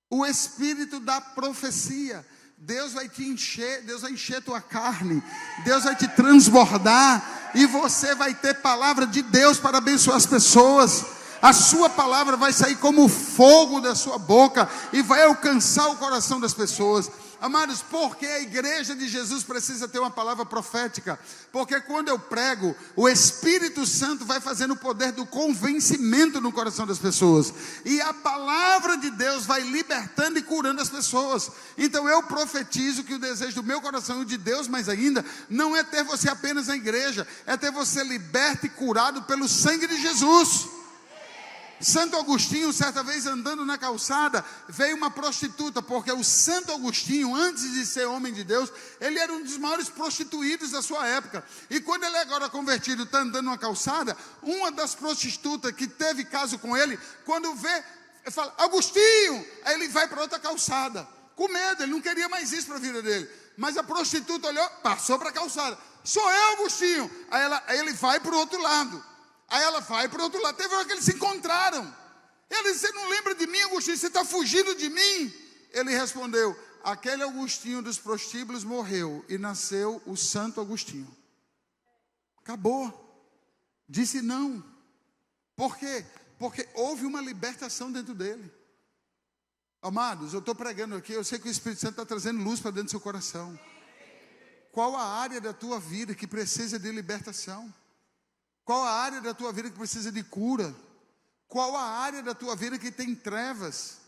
O espírito da profecia. Deus vai te encher, Deus vai encher tua carne, Deus vai te transbordar, e você vai ter palavra de Deus para abençoar as pessoas. A sua palavra vai sair como fogo da sua boca e vai alcançar o coração das pessoas. Amados, porque a igreja de Jesus precisa ter uma palavra profética? Porque quando eu prego, o Espírito Santo vai fazendo o poder do convencimento no coração das pessoas. E a palavra de Deus vai libertando e curando as pessoas. Então eu profetizo que o desejo do meu coração e de Deus mais ainda, não é ter você apenas na igreja, é ter você liberto e curado pelo sangue de Jesus. Santo Agostinho, certa vez andando na calçada, veio uma prostituta, porque o Santo Agostinho, antes de ser homem de Deus, ele era um dos maiores prostituídos da sua época. E quando ele agora convertido, está andando na calçada, uma das prostitutas que teve caso com ele, quando vê, ele fala, Agostinho, aí ele vai para outra calçada, com medo, ele não queria mais isso para a vida dele. Mas a prostituta olhou, passou para a calçada, sou eu, Agostinho. Aí ele vai para o outro lado. Aí ela vai para o outro lado. Teve hora que eles se encontraram. Ele disse, você não lembra de mim, Agostinho? Você está fugindo de mim? Ele respondeu, aquele Agostinho dos prostíbulos morreu e nasceu o Santo Agostinho. Acabou. Disse não. Por quê? Porque houve uma libertação dentro dele. Amados, eu estou pregando aqui, eu sei que o Espírito Santo está trazendo luz para dentro do seu coração. Qual a área da tua vida que precisa de libertação? Qual a área da tua vida que precisa de cura? Qual a área da tua vida que tem trevas?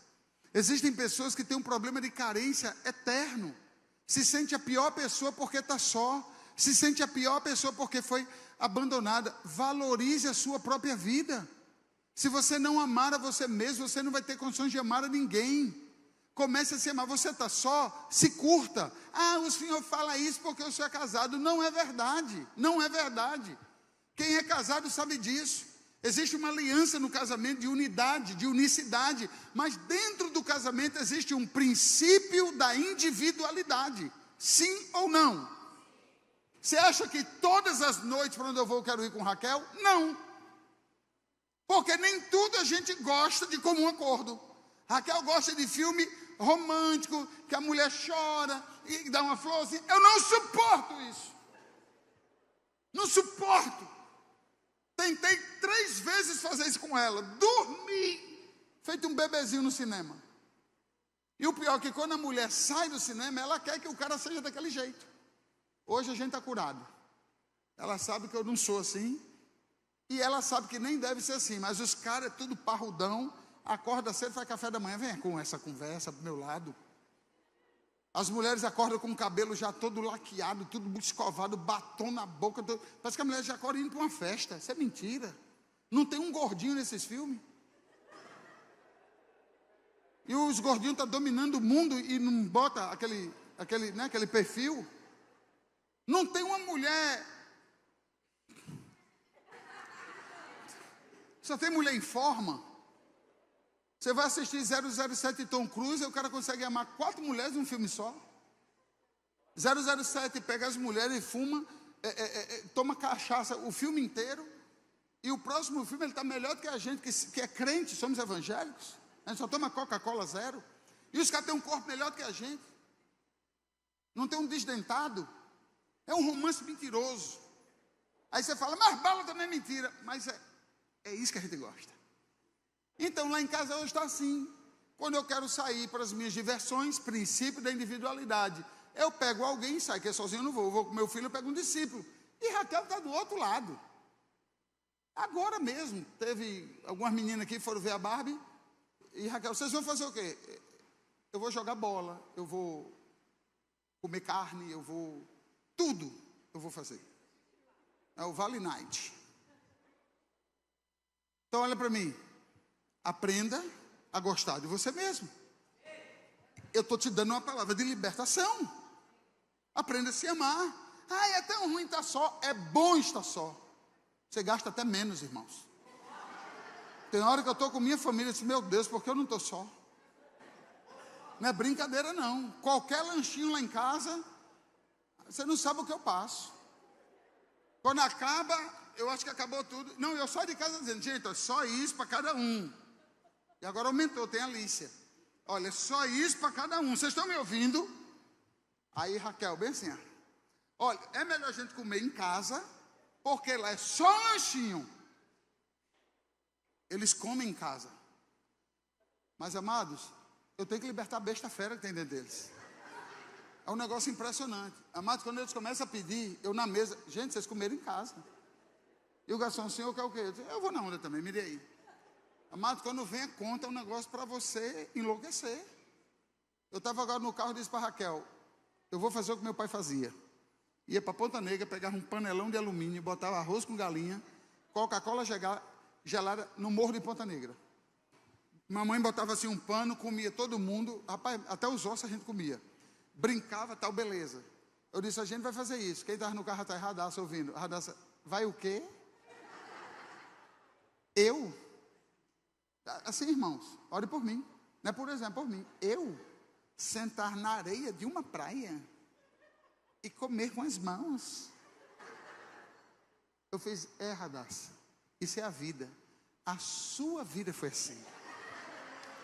Existem pessoas que têm um problema de carência eterno. Se sente a pior pessoa porque está só. Se sente a pior pessoa porque foi abandonada. Valorize a sua própria vida. Se você não amar a você mesmo, você não vai ter condições de amar a ninguém. Comece a se amar. Você está só, se curta. Ah, o senhor fala isso porque o senhor é casado. Não é verdade. Não é verdade. Quem é casado sabe disso. Existe uma aliança no casamento de unidade, de unicidade. Mas dentro do casamento existe um princípio da individualidade. Sim ou não? Você acha que todas as noites para onde eu vou eu quero ir com Raquel? Não. Porque nem tudo a gente gosta de comum acordo. Raquel gosta de filme romântico, que a mulher chora e dá uma florzinha. Eu não suporto isso. Não suporto. Tentei 3 vezes fazer isso com ela. Dormi, feito um bebezinho no cinema. E o pior é que quando a mulher sai do cinema, ela quer que o cara seja daquele jeito. Hoje a gente está curado. Ela sabe que eu não sou assim. E ela sabe que nem deve ser assim. Mas os caras é tudo parrudão. Acorda cedo, faz café da manhã. Vem com essa conversa pro meu lado. As mulheres acordam com o cabelo já todo laqueado, tudo escovado, batom na boca. Parece que a mulher já acorda indo para uma festa. Isso é mentira. Não tem um gordinho nesses filmes. E os gordinhos estão dominando o mundo e não bota aquele perfil. Não tem uma mulher. Só tem mulher em forma. Você vai assistir 007 Tom Cruise, e o cara consegue amar 4 mulheres num filme só. 007 pega as mulheres e fuma, toma cachaça o filme inteiro. E o próximo filme ele está melhor do que a gente, que é crente, somos evangélicos. A gente só toma Coca-Cola zero. E os caras têm um corpo melhor do que a gente. Não tem um desdentado. É um romance mentiroso. Aí você fala, mas bala também é mentira. Mas é isso que a gente gosta. Então lá em casa hoje está assim. Quando eu quero sair para as minhas diversões, princípio da individualidade. Eu pego alguém e saio, que sozinho eu não vou. Eu vou com meu filho, eu pego um discípulo. E Raquel está do outro lado. Agora mesmo, teve algumas meninas aqui que foram ver a Barbie. E Raquel, vocês vão fazer o quê? Eu vou jogar bola, eu vou comer carne, eu vou... Tudo eu vou fazer. É o Vale Night. Então olha para mim. Aprenda a gostar de você mesmo. Eu estou te dando uma palavra de libertação. Aprenda a se amar. Ah, é tão ruim estar só. É bom estar só. Você gasta até menos, irmãos. Tem hora que eu estou com minha família e digo, meu Deus, por que eu não estou só? Não é brincadeira não. Qualquer lanchinho lá em casa, você não sabe o que eu passo. Quando acaba, eu acho que acabou tudo. Não, eu saio de casa dizendo, gente, é só isso para cada um. E agora aumentou, tem a Alicia. Olha, só isso para cada um. Vocês estão me ouvindo? Aí Raquel, bem assim, olha, é melhor a gente comer em casa, porque lá é só um lanchinho. Eles comem em casa. Mas, amados, eu tenho que libertar a besta fera que tem dentro deles. É um negócio impressionante. Amados, quando eles começam a pedir, eu na mesa, gente, vocês comeram em casa. E o garçom, o senhor quer o quê? Eu vou na onda também, mire aí. Amados, quando vem a conta, é um negócio para você enlouquecer. Eu estava agora no carro e disse para Raquel, eu vou fazer o que meu pai fazia. Ia para Ponta Negra, pegava um panelão de alumínio, botava arroz com galinha, Coca-Cola gelada no Morro de Ponta Negra. Mamãe botava assim um pano, comia todo mundo, rapaz, até os ossos a gente comia. Brincava, tal, beleza. Eu disse, a gente vai fazer isso. Quem estava no carro está Radassa ouvindo. Radassa, vai o quê? Eu? Assim, irmãos, ore por mim. Não é por exemplo, por mim. Eu sentar na areia de uma praia e comer com as mãos. Eu fiz, Radassa, isso é a vida. A sua vida foi assim.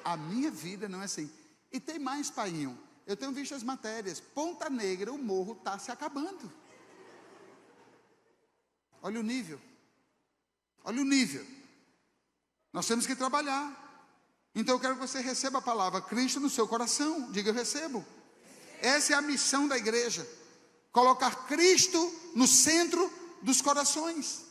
A minha vida não é assim. E tem mais, painho. Eu tenho visto as matérias. Ponta Negra, o morro está se acabando. Olha o nível. Olha o nível. Nós temos que trabalhar. Então eu quero que você receba a palavra Cristo no seu coração. Diga, eu recebo. Essa é a missão da igreja. Colocar Cristo no centro dos corações.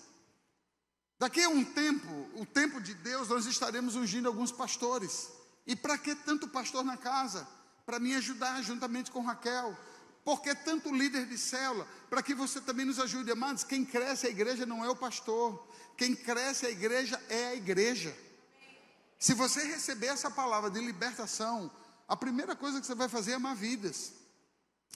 Daqui a um tempo, o tempo de Deus, nós estaremos ungindo alguns pastores. E para que tanto pastor na casa? Para me ajudar juntamente com Raquel. Por que tanto líder de célula? Para que você também nos ajude, amados. Quem cresce a igreja não é o pastor. Quem cresce a igreja é a igreja. Se você receber essa palavra de libertação, a primeira coisa que você vai fazer é amar vidas.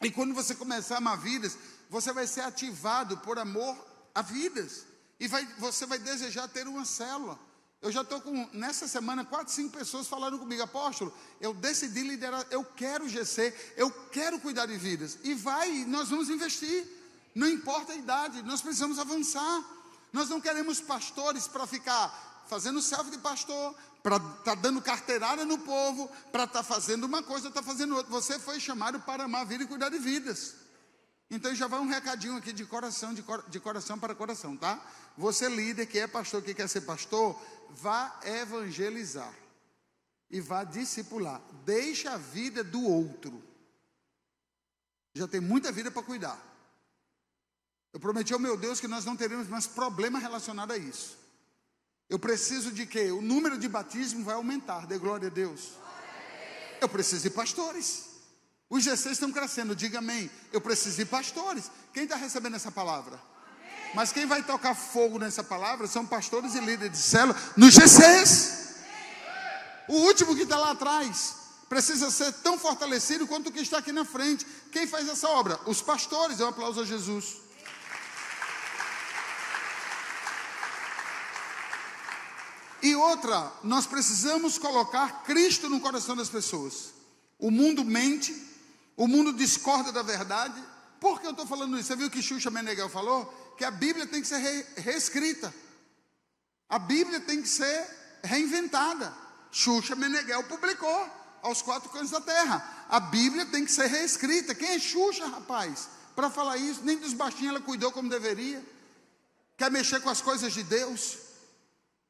E quando você começar a amar vidas, você vai ser ativado por amor a vidas. E você vai desejar ter uma célula. Eu já estou com, nessa semana, 4, 5 pessoas falando comigo, apóstolo, eu decidi liderar, eu quero GC, eu quero cuidar de vidas. E nós vamos investir. Não importa a idade, nós precisamos avançar. Nós não queremos pastores para ficar fazendo selfie de pastor, para estar dando carteirada no povo, para estar fazendo uma coisa, estar fazendo outra. Você foi chamado para amar a vida e cuidar de vidas. Então já vai um recadinho aqui de coração para coração, tá? Você líder que é pastor, que quer ser pastor, vá evangelizar e vá discipular. Deixa a vida do outro. Já tem muita vida para cuidar. Eu prometi ao meu Deus que nós não teremos mais problema relacionado a isso. Eu preciso de quê? O número de batismo vai aumentar. Dê glória a Deus. Eu preciso de pastores. Os GCs estão crescendo, diga amém. Eu preciso de pastores. Quem está recebendo essa palavra? Amém. Mas quem vai tocar fogo nessa palavra são pastores e líderes de célula nos GCs. O último que está lá atrás precisa ser tão fortalecido quanto o que está aqui na frente. Quem faz essa obra? Os pastores. Um aplauso a Jesus. E outra, nós precisamos colocar Cristo no coração das pessoas. O mundo mente, o mundo discorda da verdade. Por que eu estou falando isso? Você viu que Xuxa Meneghel falou? Que a Bíblia tem que ser reescrita. A Bíblia tem que ser reinventada. Xuxa Meneghel publicou aos 4 cantos da terra. A Bíblia tem que ser reescrita. Quem é Xuxa, rapaz? Para falar isso, nem dos baixinhos ela cuidou como deveria. Quer mexer com as coisas de Deus?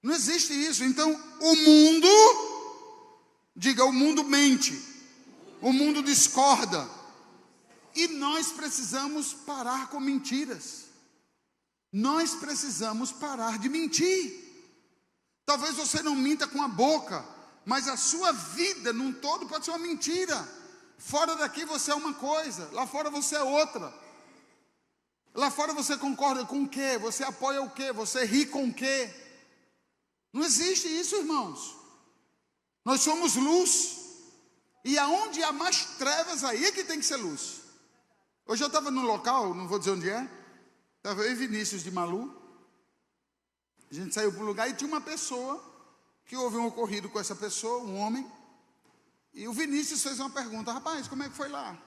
Não existe isso. Então, o mundo, diga, o mundo mente. O mundo discorda. E nós precisamos parar com mentiras. Nós precisamos parar de mentir. Talvez você não minta com a boca, mas a sua vida num todo pode ser uma mentira. Fora daqui você é uma coisa, lá fora você é outra. Lá fora você concorda com o quê? Você apoia o quê? Você ri com o quê? Não existe isso, irmãos. Nós somos luz. E aonde há mais trevas, aí é que tem que ser luz. Hoje eu estava num local, não vou dizer onde é. Estava eu e Vinícius de Malu. A gente saiu para um lugar e tinha uma pessoa que houve um ocorrido com essa pessoa, um homem. E o Vinícius fez uma pergunta: rapaz, como é que foi lá?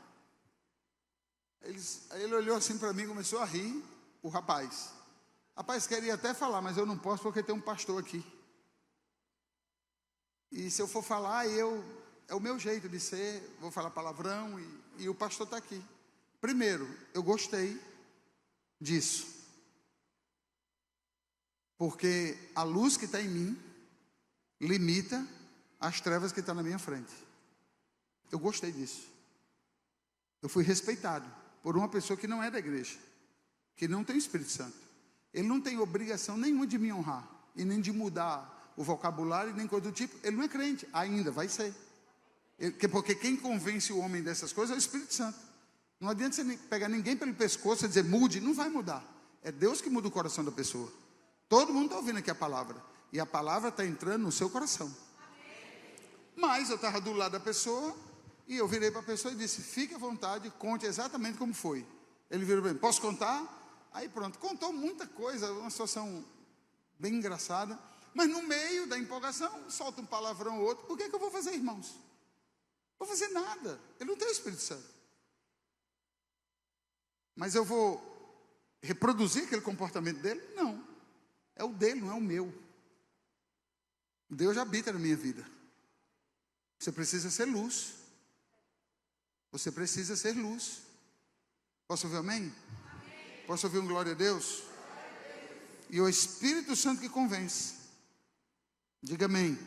Aí ele olhou assim para mim e começou a rir, o rapaz. Rapaz, queria até falar, mas eu não posso porque tem um pastor aqui. E se eu for falar, é o meu jeito de ser, vou falar palavrão e o pastor está aqui. Primeiro, eu gostei disso. Porque a luz que está em mim limita as trevas que estão na minha frente. Eu gostei disso. Eu fui respeitado por uma pessoa que não é da igreja, que não tem o Espírito Santo. Ele não tem obrigação nenhuma de me honrar, e nem de mudar o vocabulário, nem coisa do tipo. Ele não é crente, ainda vai ser. Porque quem convence o homem dessas coisas é o Espírito Santo. Não adianta você pegar ninguém pelo pescoço e dizer mude, não vai mudar. É Deus que muda o coração da pessoa. Todo mundo está ouvindo aqui a palavra, e a palavra está entrando no seu coração. Mas eu estava do lado da pessoa, e eu virei para a pessoa e disse: fique à vontade, conte exatamente como foi. Ele virou para mim: posso contar? Aí pronto, contou muita coisa, uma situação bem engraçada. Mas no meio da empolgação, solta um palavrão ou outro. O que é que eu vou fazer, irmãos? Não vou fazer nada, ele não tem o Espírito Santo. Mas eu vou reproduzir aquele comportamento dele? Não. É o dele, não é o meu. Deus habita na minha vida. Você precisa ser luz. Você precisa ser luz. Posso ouvir amém? Amém. Posso ouvir um glória a Deus? Glória a Deus. E o Espírito Santo que convence. Diga amém.